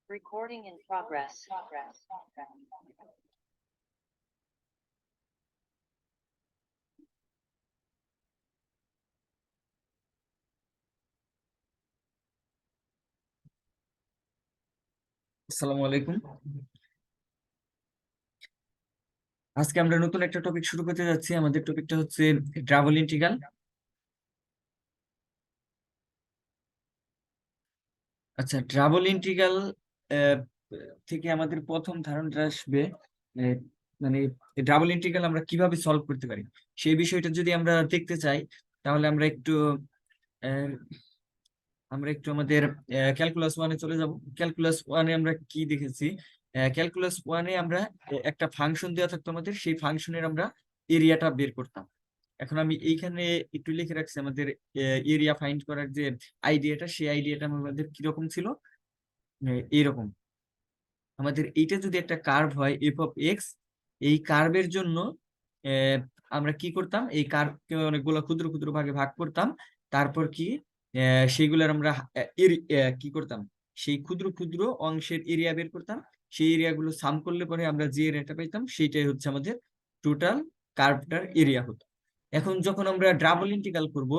Recording in progress. আসসালামু আলাইকুম। আজকে আমরা নতুন একটা টপিক শুরু করতে যাচ্ছি। আমাদের টপিকটা হচ্ছে ডাবল ইন্টিগ্রাল। আচ্ছা, ডাবল ইন্টিগ্রাল থেকে আমাদের প্রথম ধারণাটা আসবে, আহ, মানে ডাবল ইন্টিগ্রাল আমরা কিভাবে সলভ করতে পারি সেই বিষয়টা যদি আমরা দেখতে চাই, তাহলে আহ, আমাদের ক্যালকুলাস ওয়ানে চলে যাব। ক্যালকুলাস ওয়ানে আমরা কি দেখেছি? ক্যালকুলাস ওয়ানে আমরা একটা ফাংশন দেওয়া থাকতো আমাদের, সেই ফাংশনের আমরা এরিয়াটা বের করতাম। এখন আমি এইখানে একটু লিখে রাখছি আমাদের এরিয়া ফাইন্ড করার যে আইডিয়াটা, সেই আইডিয়াটা আমাদের কিরকম ছিল। এইরকম আমাদের এইটা যদি একটা কার্ভ হয় এফ অফ এক্স, এই কার্ভের জন্য আহ, আমরা কি করতাম, এই কার্ভকে অনেকগুলো ক্ষুদ্র ক্ষুদ্র ভাগে ভাগ করতাম। তারপর কি সেগুলোর আমরা কি করতাম, সেই ক্ষুদ্র ক্ষুদ্র অংশের এরিয়া বের করতাম। সেই এরিয়াগুলো সাম করলে পরে আমরা যে এরিয়াটা পাইতাম সেইটাই হচ্ছে আমাদের টোটাল কার্ভটার এরিয়া হতো। এখন যখন আমরা ডাবল ইন্টিগ্রাল করব,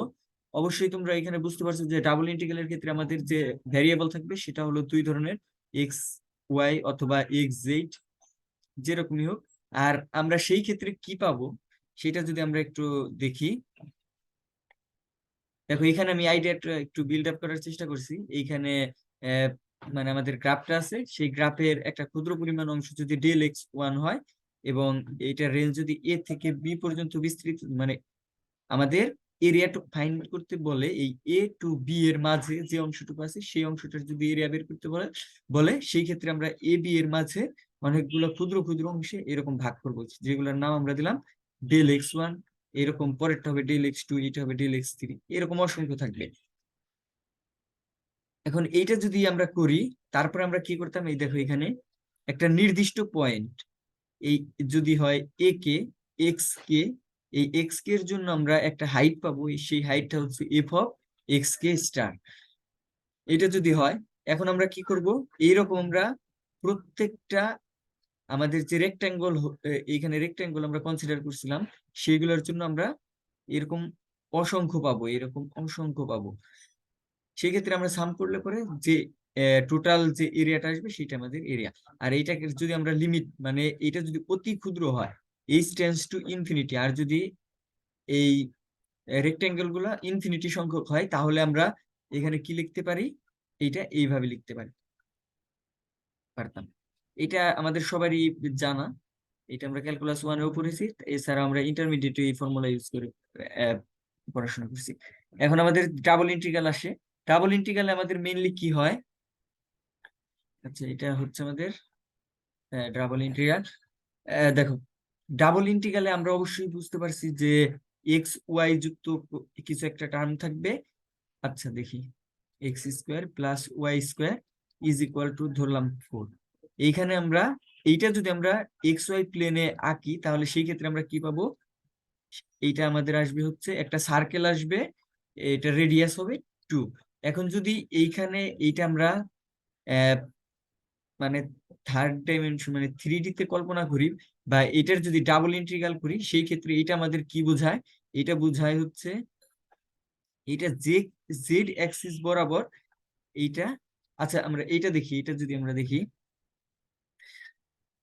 অবশ্যই তোমরা এখানে বুঝতে পারছো যে ডাবল ইন্টিগ্রালের ক্ষেত্রে আমাদের যে ভ্যারিয়েবল থাকবে সেটা হলো দুই ধরনের, এক্স ওয়াই অথবা এক্স জেড, যেরকমই হোক। আর আমরা সেই ক্ষেত্রে কি পাবো সেটা যদি আমরা একটু দেখি। দেখো, এখানে আমি আইডিয়াটা একটু বিল্ড আপ করার চেষ্টা করছি। এইখানে আহ, মানে আমাদের গ্রাফটা আছে, সেই গ্রাফের একটা ক্ষুদ্র পরিমাণ অংশ যদি ডেল এক্স ওয়ান হয়, এবং এইটার রেঞ্জ যদি এ থেকে বি পর্যন্ত বিস্তৃত, মানে আমাদের এরিয়াটুকু ফাইন্ড করতে বলে এই এ টু বি এর মাঝে যে অংশটুকু আছে সেই অংশটার যদি এরিয়া বের করতে বলে বলে সেই ক্ষেত্রে আমরা এ বি এর মাঝে অনেকগুলো ক্ষুদ্র ক্ষুদ্র অংশে এরকম ভাগ করবো, যেগুলোর নাম আমরা দিলাম ডেল এক্স ওয়ান। এরকম পরেরটা হবে ডেল এক্স টু, এটা হবে ডেল এক্স থ্রি, এরকম অসংখ্য থাকবে। এখন এইটা যদি আমরা করি, তারপরে আমরা কি করতাম, এই দেখো এখানে একটা নির্দিষ্ট পয়েন্ট, এই যদি হয় এ কে, এক্স কে, এই এক্স কে এর জন্য আমরা একটা হাইট পাবো, সেই হাইটটা হচ্ছে F of x K star. এটা যদি হয়, এখন আমরা কি করব, এইরকম আমরা প্রত্যেকটা আমাদের যে রেক্ট্যাঙ্গল, এইখানে রেক্ট্যাঙ্গল আমরা কনসিডার করছিলাম, সেইগুলোর জন্য আমরা এরকম অসংখ্য পাবো, এরকম অসংখ্য পাবো। সেই ক্ষেত্রে আমরা সাম করলে পরে যে টোটাল যে এরিয়াটা আসবে সেটা আমাদের এরিয়া। আর এইটাকে যদি আমরা লিমিট, মানে এটা যদি অতি ক্ষুদ্র হয়, এইচ টেন্ডস টু ইনফিনিটি, আর যদি এই রেক্টেঙ্গেল গুলা ইনফিনিটি সংখ্যক হয়, তাহলে আমরা এখানে কি লিখতে পারি, এইটা এইভাবে লিখতে পারতাম। এটা আমাদের সবারই জানা, এটা আমরা ক্যালকুলাস ওয়ানেও পড়েছি, এছাড়া আমরা ইন্টারমিডিয়েটে এই ফর্মুলা ইউজ করে পড়াশোনা করছি। এখন আমাদের ডাবল ইন্টিগ্রাল আসে। ডাবল ইন্টিগ্রালে আমাদের মেইনলি কি হয়? আচ্ছা, এটা হচ্ছে আমাদের ডাবল ইন্টিগ্রাল। দেখো, ডাবল ইন্টিগ্রালে আমরা অবশ্যই বুঝতে পারছি যে এক্স ওয়াই যুক্ত কিছু একটা টার্ম থাকবে। আচ্ছা দেখি, X square plus Y square is equal to ধরলাম 4। এইখানে আমরা এইটা যদি আমরা এক্স ওয়াই প্লেনে আঁকি, তাহলে সেই ক্ষেত্রে আমরা কি পাবো, এইটা আমাদের আসবে হচ্ছে একটা সার্কেল আসবে, এটা রেডিয়াস হবে 2। এখন যদি এইখানে এইটা আমরা মানে থার্ড ডাইমেনশন মানে 3D তে কল্পনা করি, বা এটার যদি ডাবল ইন্টিগ্রাল করি, সেই ক্ষেত্রে এটা আমাদের কি বোঝায়, এটা বোঝায় হচ্ছে এটা যে জেড অ্যাক্সিস বরাবর এইটা। আচ্ছা, আমরা এইটা দেখি, এটা যদি আমরা দেখি,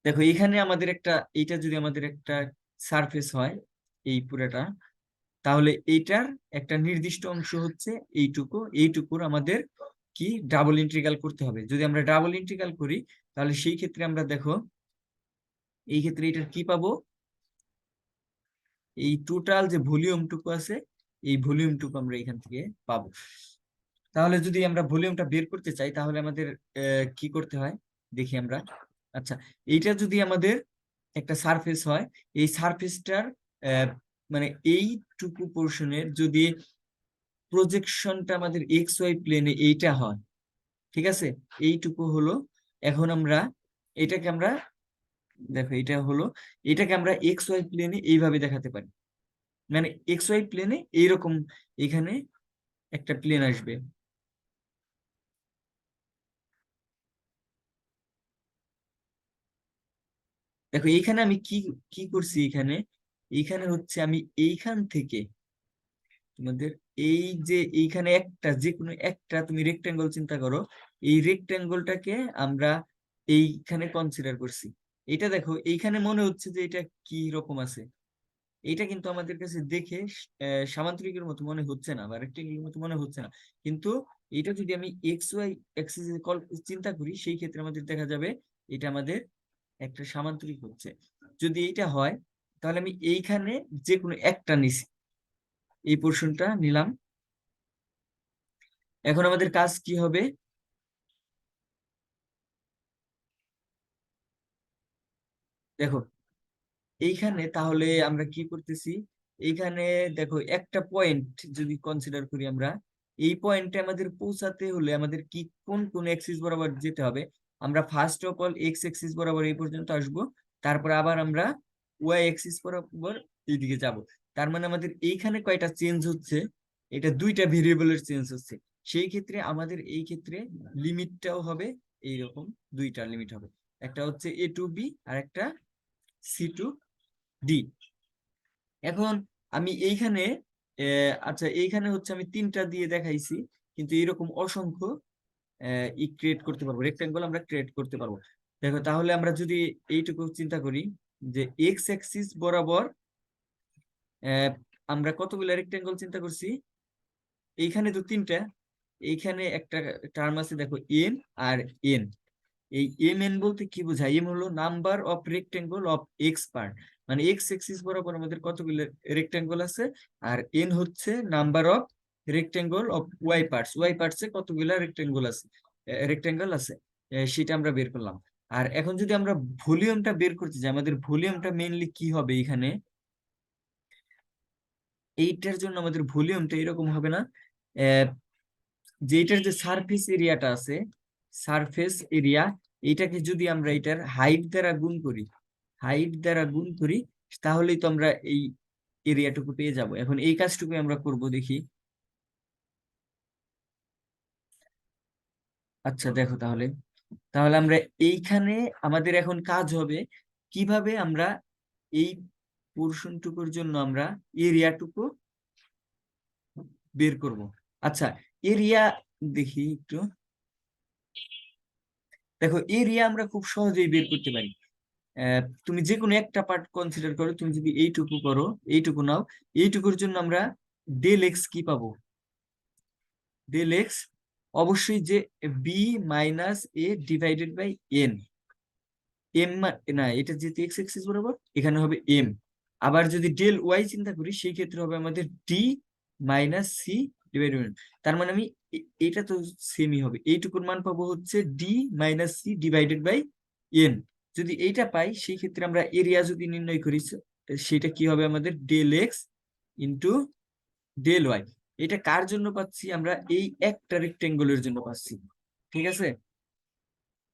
দেখো এখানে আমাদের একটা, এইটা যদি আমাদের একটা সারফেস হয় এই পুরাটা, তাহলে এইটার একটা নির্দিষ্ট অংশ হচ্ছে এইটুকু, এইটুকুর আমাদের কি ডাবল ইন্টিগ্রাল করতে হবে। যদি আমরা ডাবল ইন্টিগ্রাল করি, তাহলে সেই ক্ষেত্রে আমরা দেখো এই ক্ষেত্রে এটার কি পাবো, এই টোটাল যে ভলিউমটুকু আছে এই ভলিউমটুকু আমরা এখান থেকে পাবো। তাহলে যদি আমরা ভলিউমটা বের করতে চাই, তাহলে আমাদের কি করতে হয় দেখি আমরা। আচ্ছা, এইটা যদি আমাদের একটা সারফেস হয়, এই সারফেসটার মানে এইটুকু পোর্শনের যদি প্রজেকশনটা আমাদের এক্স ওয়াই প্লেনে এইটা হয়, ঠিক আছে, এইটুকু হলো। এখন আমরা এটাকে আমরা, দেখো এটা হলো, এটাকে আমরা এক্স ওয়াই প্লেনে এইভাবে দেখাতে পারি, মানে এক্স ওয়াই প্লেনে এইরকম এখানে একটা প্লেন আসবে। দেখো এইখানে আমি কি কি করছি, এইখানে হচ্ছে আমি এইখান থেকে তোমাদের এই যে এইখানে একটা যে কোনো একটা তুমি রেক্টেঙ্গল চিন্তা করো, এই রেক্টেঙ্গলটাকে আমরা এইখানে কনসিডার করছি। এটা দেখো এইখানে মনে হচ্ছে যে এটা কি রকম আছে, এটা কিন্তু আমাদের কাছে দেখে সামান্তরিকের মতো মনে হচ্ছে না বা রেক্টেঙ্গেলের মতো মনে হচ্ছে না, কিন্তু এটা যদি আমি এক্স ওয়াই অ্যাক্সিস চিন্তা করি সেই ক্ষেত্রে আমাদের দেখা যাবে এটা আমাদের একটা সামান্তরিক হচ্ছে। যদি এইটা হয় তাহলে আমি এইখানে যে কোনো একটা নিছি, এই পোর্শনটা নিলাম। এখন আমাদের কাজ কি হবে, দেখো এইখানে তাহলে আমরা কি করতেছি, এইখানে দেখো একটা পয়েন্ট যদি কনসিডার করি আমরা, এই পয়েন্টে আমাদের পৌঁছাতে হলে আমাদের কি কোন কোন অ্যাক্সিস বরাবর যেতে হবে। আমরা first of all x Axis বরাবর এই পর্যন্ত আসব, তারপর আবার আমরা ওয়াই অ্যাক্সিস বরাবর এইদিকে যাব। তার মানে আমাদের এইখানে কয়টা চেঞ্জ হচ্ছে, এটা দুইটা ভেরিয়েবলের চেঞ্জ হচ্ছে। সেই ক্ষেত্রে আমাদের এই ক্ষেত্রে লিমিটটাও হবে এইরকম, দুইটা লিমিট হবে, একটা হচ্ছে এ টু বি আর একটা সি টু ডি। এখন আমি এইখানে আচ্ছা এইখানে হচ্ছে আমি তিনটা দিয়ে দেখাইছি, কিন্তু এরকম অসংখ্য ই ক্রিয়েট করতে পারবো, রেক্টেঙ্গল আমরা ক্রিয়েট করতে পারবো। দেখো তাহলে আমরা যদি এইটুকু চিন্তা করি যে এক্স অ্যাক্সিস বরাবর আহ, আমরা কতগুলো রেক্টেঙ্গল চিন্তা করছি, এইখানে তো তিনটা, এইখানে একটা টার্ম আছে দেখো এম আর এন। এই এম এন বলতে কি বোঝায়, এম হলো number of rectangle of X part, মানে এক্স এক্সিস বরাবর আমাদের কতগুলো রেক্টেঙ্গল আছে, আর এন হচ্ছে number of rectangle of Y parts, Y পার্টসে কতগুলো রেক্টেঙ্গল আছে সেটা আমরা বের করলাম। আর এখন যদি আমরা ভলিউমটা বের করতে যাই, আমাদের ভলিউমটা মেইনলি কি হবে এখানে, এইটার জন্য আমাদের ভলিউমটা এরকম হবে না, যে এটার যে সারফেস এরিয়াটা আছে, সারফেস এরিয়া, এটাকে যদি আমরা এটার হাইট দ্বারা গুণ করি, হাইট দ্বারা গুণ করি, তাহলেই তো আমরা এই এরিয়াটুকু পেয়ে যাব। এখন এই কাজটুকু আমরা করব, দেখি। আচ্ছা দেখো তাহলে, তাহলে আমরা এইখানে আমাদের এখন কাজ হবে কিভাবে আমরা এই পোর্শনটুকুর জন্য আমরা এরিয়াটুকু বের করব। আচ্ছা এরিয়া দেখি একটু, দেখো এরিয়া আমরা খুব সহজেই বের করতে পারি। তুমি যে কোনো একটা পার্ট কনসিডার করো, তুমি যদি এইটুকু করো, এইটুকু নাও, এইটুকুর জন্য আমরা ডেল এক্স কি পাবো, ডেল এক্স অবশ্যই যে B minus A divided by N, M না এটা যেহেতু এক্স এক্সিস বরাবর এখানে হবে এম। আবার যদি ডেল ওয়াই চিন্তা করি সেই ক্ষেত্রে হবে আমাদের D minus C divided by, তার মানে আমি এটা তো সেমই হবে, এইটুকুর মান পাবো হচ্ছে D minus C divided by N. যদি এইটা পাই সেই ক্ষেত্রে আমরা এরিয়া যদি নির্ণয় করি সেটা কি হবে আমাদের del X into del Y. এটা কার জন্য পাচ্ছি, আমরা এই একটা রেক্টেঙ্গলের জন্য পাচ্ছি, ঠিক আছে।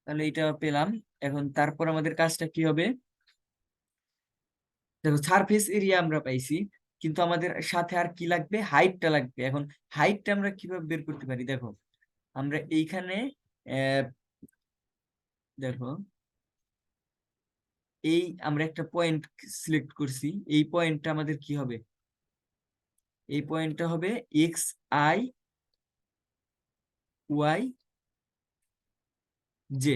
তাহলে এটা পেলাম। এখন তারপর আমাদের কাজটা কি হবে, দেখো সারফেস এরিয়া আমরা পাইছি, কিন্তু আমাদের সাথে আর কি লাগবে, হাইটটা লাগবে। এখন হাইটটা আমরা কিভাবে বের করতে পারি, দেখো আমরা এইখানে আহ, দেখো এই আমরা একটা পয়েন্ট সিলেক্ট করছি, এই পয়েন্টটা আমাদের কি হবে, এই পয়েন্টটা হবে এক্স আই ওয়াই জে,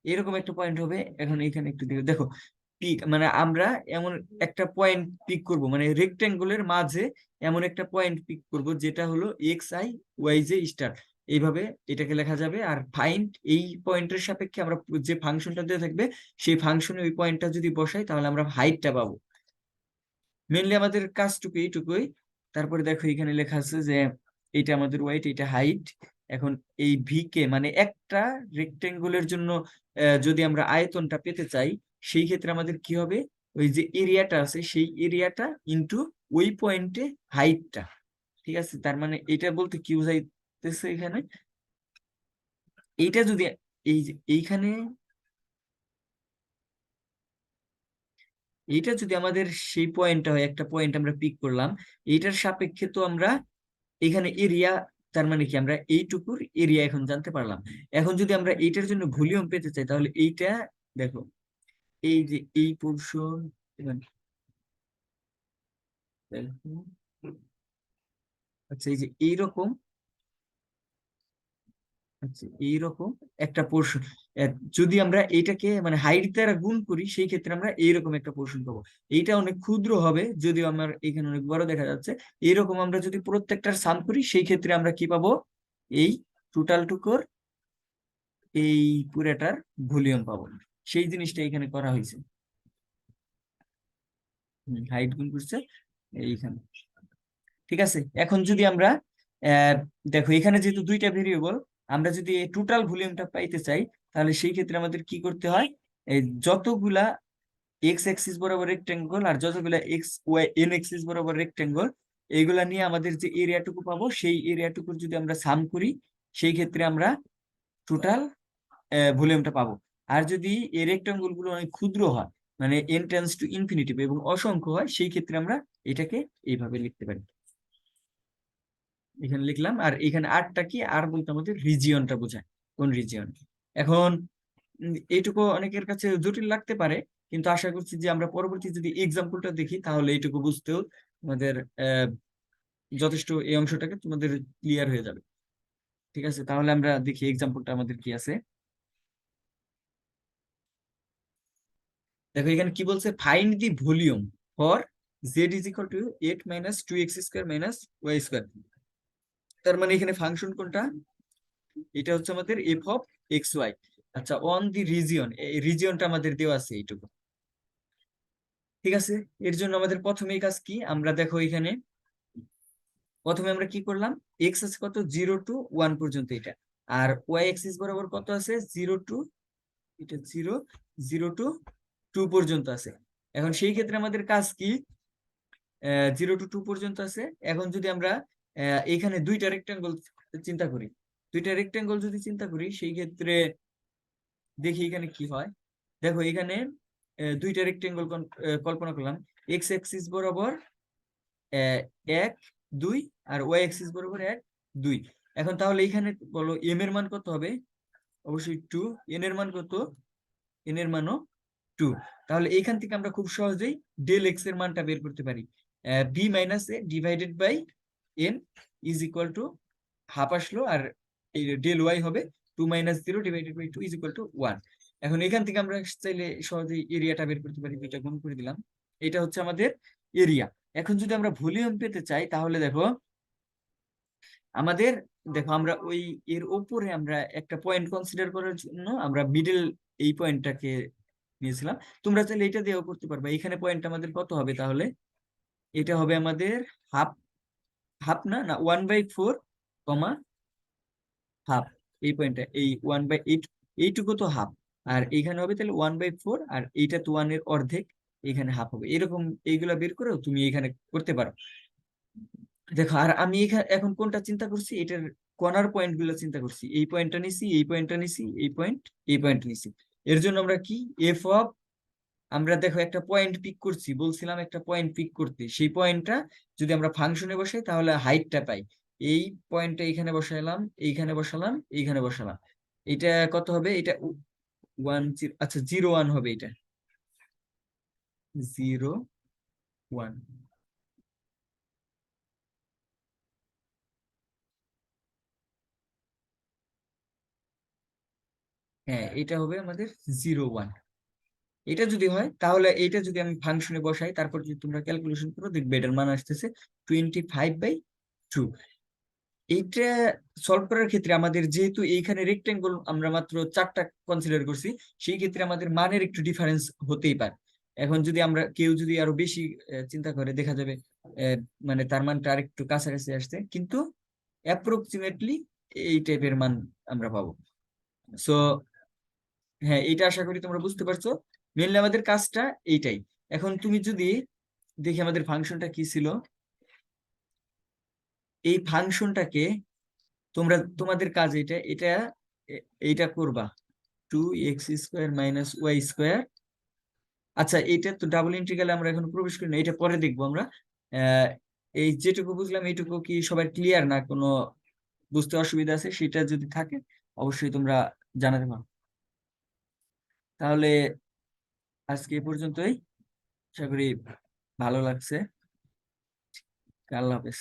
এরকম একটা পয়েন্ট হবে। এখন এখানে একটু দেখো, দেখো পিক মানে আমরা এমন একটা পয়েন্ট পিক করব, মানে রেক্টেঙ্গলের মাঝে এমন একটা পয়েন্ট পিক করব যেটা হলো X I Y J star, এইভাবে এটাকে লেখা যাবে। আর ফাইন্ড এই পয়েন্টের সাপেক্ষে আমরা যে ফাংশনটা দিয়ে থাকবে সেই ফাংশনে ওই পয়েন্টটা যদি বসাই তাহলে আমরা হাইটটা পাবো। মেনলি আমাদের কাজটুকু এইটুকুই। তারপরে দেখো এখানে লেখা আছে যে এটা আমাদের ওয়াইট, এটা হাইট। এখন এই ভি কে মানে একটা রেক্টেঙ্গুলের জন্য যদি আমরা আয়তনটা পেতে চাই সেই ক্ষেত্রে আমাদের কি হবে, ওই যে এরিয়াটা আছে সেই এরিয়াটা ইনটু ওই পয়েন্টে হাইটটা, ঠিক আছে। তার মানে এটা বলতে কি বোঝাইতেছে এখানে, এইটা যদি এই যে এইখানে এইটা যদি আমাদের সেই পয়েন্টটা হয়, একটা পয়েন্ট আমরা পিক করলাম, এইটার সাপেক্ষে তো আমরা এখানে এরিয়া, তার মানে কি আমরা এইটুকুর এরিয়া এখন জানতে পারলাম। এখন যদি আমরা এইটার জন্য ভলিউম পেতে চাই তাহলে এইটা দেখো এই যে এই পোর্শন, আচ্ছা এই যে এইরকম, আচ্ছা এইরকম একটা পোর্শন, যদি আমরা এটাকে মানে হাইট দ্বারা গুণ করি সেই ক্ষেত্রে আমরা এইরকম একটা পোর্শন পাবো। এইটা অনেক ক্ষুদ্র হবে, যদিও আমার এখানে অনেক বড় দেখা যাচ্ছে। এইরকম আমরা যদি প্রত্যেকটার সাম করি সেই ক্ষেত্রে আমরা কি পাবো, এই টোটাল টুকুর এই পুরাটার ভলিউম পাবো। সেই জিনিসটা এখানে করা হয়েছে, হাইট গুণ করছে এইখানে। ঠিক আছে, এখন যদি আমরা আহ, দেখো এখানে যেহেতু দুইটা ভেরিয়েবল, আমরা যদি এই টোটাল ভলিউমটা পাইতে চাই তাহলে সেই ক্ষেত্রে আমাদের কি করতে হয়, এই যতগুলা এক্স অ্যাক্সিস বরাবর রেক্টেঙ্গল আর যতগুলা এক্স ওয়াই এন অ্যাক্সিস বরাবর রেক্টেঙ্গল, এইগুলা নিয়ে আমাদের যে এরিয়াটুকু পাবো সেই এরিয়াটুকুর যদি আমরা সাম করি সেই ক্ষেত্রে আমরা টোটাল ভলিউমটা পাবো। আর যদি এই রেক্টেঙ্গল গুলো অনেক ক্ষুদ্র হয়, মানে এন টেন্স টু ইনফিনিটিভ এবং অসংখ্য হয়, সেই ক্ষেত্রে আমরা এটাকে এইভাবে লিখতে পারি। এখানে লিখলাম, আর এখানে আরটা কি, আর বলতে আমাদের রিজিয়নটা বোঝায়, কোন রিজিয়ন। এখন এইটুকু অনেকের কাছে জটিল লাগতে পারে, কিন্তু আশা করছি যে আমরা পরবর্তী যদি এক্সাম্পলটা দেখি তাহলে এইটুকু বুঝতেও আমাদের যথেষ্ট, এই অংশটাকে তোমাদের ক্লিয়ার হয়ে যাবে। ঠিক আছে, তাহলে আমরা দেখি এক্সাম্পলটা আমাদের কি আছে। দেখো এখানে কি বলছে, find the volume for Z is equal two 8 - 2x² - y²। তার মানে এখানে ফাংশন কোনটা, এটা হচ্ছে আমাদের f(x, y). আচ্ছা, অন দি রিজিয়ন, এই রিজিয়নটা আমাদের দেওয়া আছে এইটুকু। ঠিক আছে, এর জন্য আমাদের প্রথমেই কাজ কি, আমরা দেখো এখানে প্রথমে আমরা কি করলাম, এক্স আছে কত, 0 to 1 পর্যন্ত এটা, আর ওয়াই এক্সিস বরাবর কত আছে, 0 to, এটা 0 to 2 পর্যন্ত আছে। এখন সেই ক্ষেত্রে আমাদের কাজ কি, 0 to 2 পর্যন্ত আছে। এখন যদি আমরা এখানে দুইটা রেক্টাঙ্গল চিন্তা করি, দুইটা রেক্টাঙ্গল যদি চিন্তা করি সেই ক্ষেত্রে দেখি এখানে কি হয়। দেখো এখানে দুইটা রেক্টাঙ্গল কল্পনা করলাম, এক্স অ্যাক্সিস বরাবর 1 2, আর ওয়াই অ্যাক্সিস বরাবর 1 2। এখন তাহলে এখানে বলো এম এর মান কত হবে, অবশ্যই 2। এন এর মান কত, এন এর মানও 2। তাহলে এইখান থেকে আমরা খুব সহজেই ডেল এক্স এর মানটা বের করতে পারি, B minus A divided by N is equal to half আসলো, আর এই ডেল ওয়াই হবে 2 - 0 / 2 = 1। এখন এখান থেকে আমরা চাইলে সহজেই এরিয়াটা বের করতে পারি, দুইটা গুণ করে দিলাম, এটা হচ্ছে আমাদের এরিয়া। এখন যদি আমরা ভলিউম পেতে চাই তাহলে দেখো আমাদের, দেখো আমরা ওই এর উপরে আমরা একটা পয়েন্ট কনসিডার করার জন্য আমরা মিডল এই পয়েন্টটাকে নিয়েছিলাম। তোমরা চাইলে এটা দিয়েও করতে পারবে। এখানে পয়েন্ট আমাদের কত হবে তাহলে, এটা হবে আমাদের হাফ, হাফ না না 1/4, হাফ। এই পয়েন্টটা এই 1/8, এইটুকু তো হাফ, আর এইখানে হবে তাহলে 1/4, আর এইটা তো 1 এর অর্ধেক, এখানে হাফ হবে। এরকম এইগুলা বের করেও তুমি এখানে করতে পারো। দেখো, আর আমি এখানে এখন কোনটা চিন্তা করছি, এটার কর্নার পয়েন্ট গুলো চিন্তা করছি, এই পয়েন্টটা নিছি, এই পয়েন্টটা নিছি, এই পয়েন্ট, এই পয়েন্ট নিছি। এর জন্য আমরা কি, এফ অফ, আমরা দেখো একটা পয়েন্ট পিক করছি, বলছিলাম একটা পয়েন্ট পিক করতে, সেই পয়েন্টটা যদি আমরা ফাংশনে বসাই তাহলে হাইটটা পাই। এই পয়েন্টটা এখানে বসাইলাম, এইখানে বসালাম, এইখানে বসালাম, এটা কত হবে, এটা 1 0, আচ্ছা 0 1 হবে, এটা 0 1। হ্যাঁ, এটা হবে আমাদের 0 1। এটা যদি হয় তাহলে এটা যদি আমি ফাংশনে বসাই, তারপর যদি তোমরা ক্যালকুলেশন করো দেখবে এটার মান আসতেছে 25/2। এইটা সলভ করার ক্ষেত্রে আমাদের যেহেতু এইখানে রেক্টেঙ্গল আমরা মাত্র 4টা কনসিডার করছি, সেই ক্ষেত্রে আমাদের মানের একটু ডিফারেন্স হতেই পারে। এখন যদি আমরা কেউ যদি আরো বেশি চিন্তা করে দেখা যাবে মানে তার মানটা আরেকটু কাছাকাছি আসছে, কিন্তু অ্যাপ্রক্সিমেটলি এই টাইপের মান আমরা পাবো। সো হ্যাঁ, এইটা আশা করি তোমরা বুঝতে পারছো, মেনলি আমাদের কাজটা এইটাই। এখন তুমি যদি দেখি আমাদের ফাংশনটা কি ছিল, এই ফাংশনটাকে তোমরা, তোমাদের কাজ এটা এটা এইটা করবা, 2x² - y²। আচ্ছা, এটা তো ডাবল ইন্টিগ্রালে আমরা এখন প্রবেশ করি না, এটা পরে দেখবো আমরা। আহ এই যেটুকু বুঝলাম এইটুকু কি সবার ক্লিয়ার, না কোনো বুঝতে অসুবিধা আছে, সেটা যদি থাকে অবশ্যই তোমরা জানাতে পারো। তাহলে আজকে এই পর্যন্তই। আশা করি ভালো লাগছে। আল্লাহ হাফেজ।